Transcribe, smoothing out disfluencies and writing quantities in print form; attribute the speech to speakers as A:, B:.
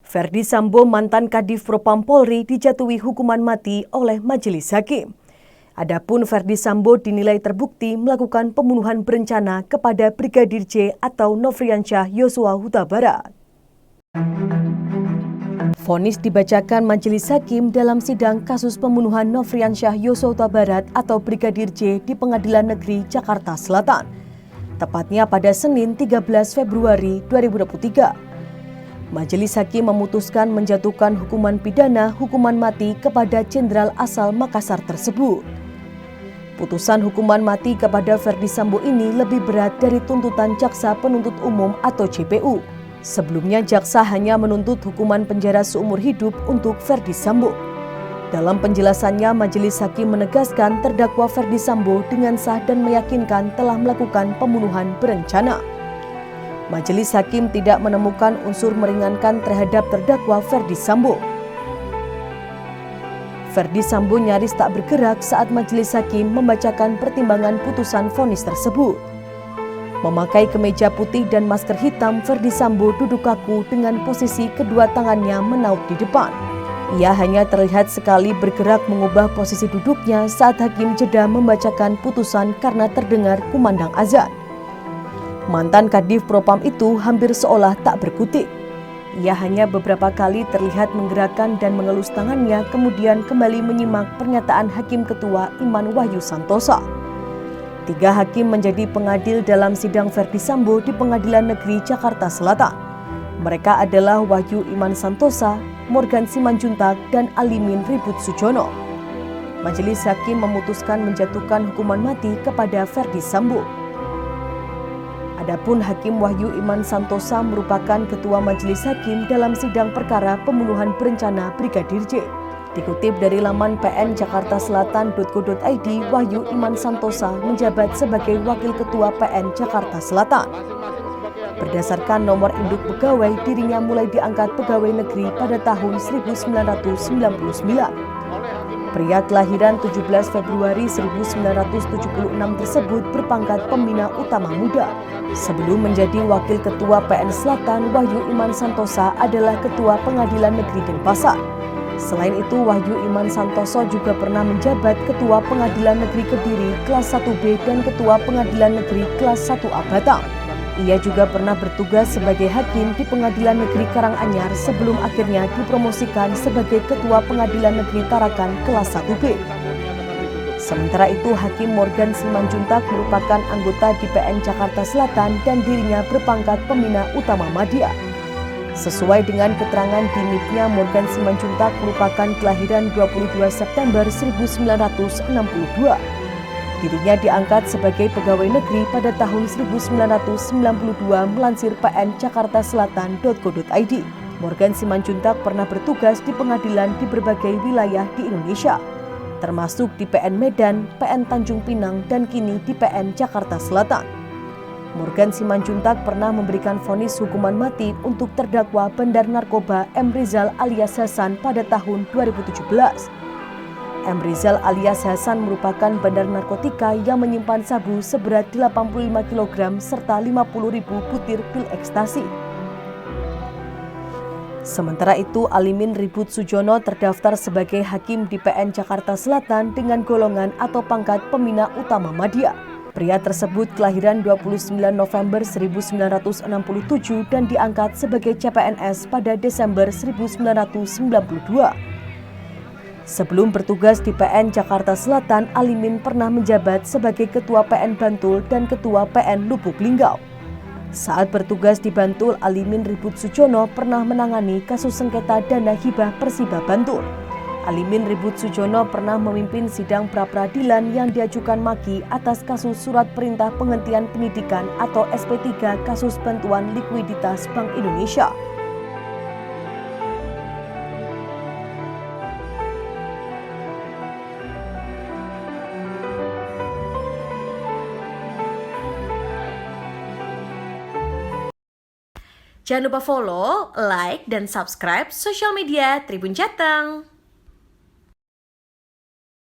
A: Ferdy Sambo, mantan Kadif Propam Polri, dijatuhi hukuman mati oleh majelis hakim. Adapun Ferdy Sambo dinilai terbukti melakukan pembunuhan berencana kepada Brigadir J atau Nofriansyah Yosua Huta Barat. Vonis dibacakan majelis hakim dalam sidang kasus pembunuhan Nofriansyah Yosua Huta Barat atau Brigadir J di Pengadilan Negeri Jakarta Selatan. Tepatnya pada Senin 13 Februari 2023. Majelis hakim memutuskan menjatuhkan hukuman pidana hukuman mati kepada jenderal asal Makassar tersebut. Putusan hukuman mati kepada Ferdy Sambo ini lebih berat dari tuntutan Jaksa Penuntut Umum atau JPU. Sebelumnya jaksa hanya menuntut hukuman penjara seumur hidup untuk Ferdy Sambo. Dalam penjelasannya, majelis hakim menegaskan terdakwa Ferdy Sambo dengan sah dan meyakinkan telah melakukan pembunuhan berencana. Majelis hakim tidak menemukan unsur meringankan terhadap terdakwa Ferdy Sambo. Ferdy Sambo nyaris tak bergerak saat majelis hakim membacakan pertimbangan putusan vonis tersebut. Memakai kemeja putih dan masker hitam, Ferdy Sambo duduk kaku dengan posisi kedua tangannya menaut di depan. Ia hanya terlihat sekali bergerak mengubah posisi duduknya saat hakim jeda membacakan putusan karena terdengar kumandang azan. Mantan Kadif Propam itu hampir seolah tak berkutik. Ia hanya beberapa kali terlihat menggerakkan dan mengelus tangannya, kemudian kembali menyimak pernyataan Hakim Ketua Iman Wahyu Santosa. 3 hakim menjadi pengadil dalam sidang Ferdy Sambo di Pengadilan Negeri Jakarta Selatan. Mereka adalah Wahyu Iman Santosa, Morgan Simanjuntak, dan Alimin Ribut Sujono. Majelis hakim memutuskan menjatuhkan hukuman mati kepada Ferdy Sambo. Adapun Hakim Wahyu Iman Santosa merupakan ketua majelis hakim dalam sidang perkara pembunuhan berencana Brigadir J. Dikutip dari laman pnjakartaselatan.co.id, Wahyu Iman Santosa menjabat sebagai wakil ketua PN Jakarta Selatan. Berdasarkan nomor induk pegawai, dirinya mulai diangkat pegawai negeri pada tahun 1999. Pria kelahiran 17 Februari 1976 tersebut berpangkat pembina utama muda. Sebelum menjadi wakil ketua PN Selatan, Wahyu Iman Santosa adalah ketua Pengadilan Negeri Denpasar. Selain itu, Wahyu Iman Santosa juga pernah menjabat ketua Pengadilan Negeri Kediri kelas 1B dan ketua Pengadilan Negeri kelas 1A Batang. Ia juga pernah bertugas sebagai hakim di Pengadilan Negeri Karanganyar sebelum akhirnya dipromosikan sebagai ketua Pengadilan Negeri Tarakan kelas 1B. Sementara itu, Hakim Morgan Simanjuntak merupakan anggota di PN Jakarta Selatan dan dirinya berpangkat pembina utama Madya. Sesuai dengan keterangan di NIP-nya, Morgan Simanjuntak merupakan kelahiran 22 September 1962. Dirinya diangkat sebagai pegawai negeri pada tahun 1992 melansir pnjakartaselatan.co.id. Morgan Simanjuntak pernah bertugas di pengadilan di berbagai wilayah di Indonesia, termasuk di PN Medan, PN Tanjung Pinang, dan kini di PN Jakarta Selatan. Morgan Simanjuntak pernah memberikan vonis hukuman mati untuk terdakwa bandar narkoba M. Rizal alias Hasan pada tahun 2017. M. Rizal alias Hasan merupakan bandar narkotika yang menyimpan sabu seberat 85 kg serta 50.000 butir pil ekstasi. Sementara itu, Alimin Ribut Sujono terdaftar sebagai hakim di PN Jakarta Selatan dengan golongan atau pangkat pembina utama Madya. Pria tersebut kelahiran 29 November 1967 dan diangkat sebagai CPNS pada Desember 1992. Sebelum bertugas di PN Jakarta Selatan, Alimin pernah menjabat sebagai Ketua PN Bantul dan Ketua PN Lubuk Linggau. Saat bertugas di Bantul, Alimin Ribut Sujono pernah menangani kasus sengketa dana hibah Persiba Bantul. Alimin Ribut Sujono pernah memimpin sidang pra-peradilan yang diajukan Maki atas kasus surat perintah penghentian penyidikan atau SP3 kasus bantuan likuiditas Bank Indonesia.
B: Jangan lupa follow, like, dan subscribe sosial media Tribun Jateng.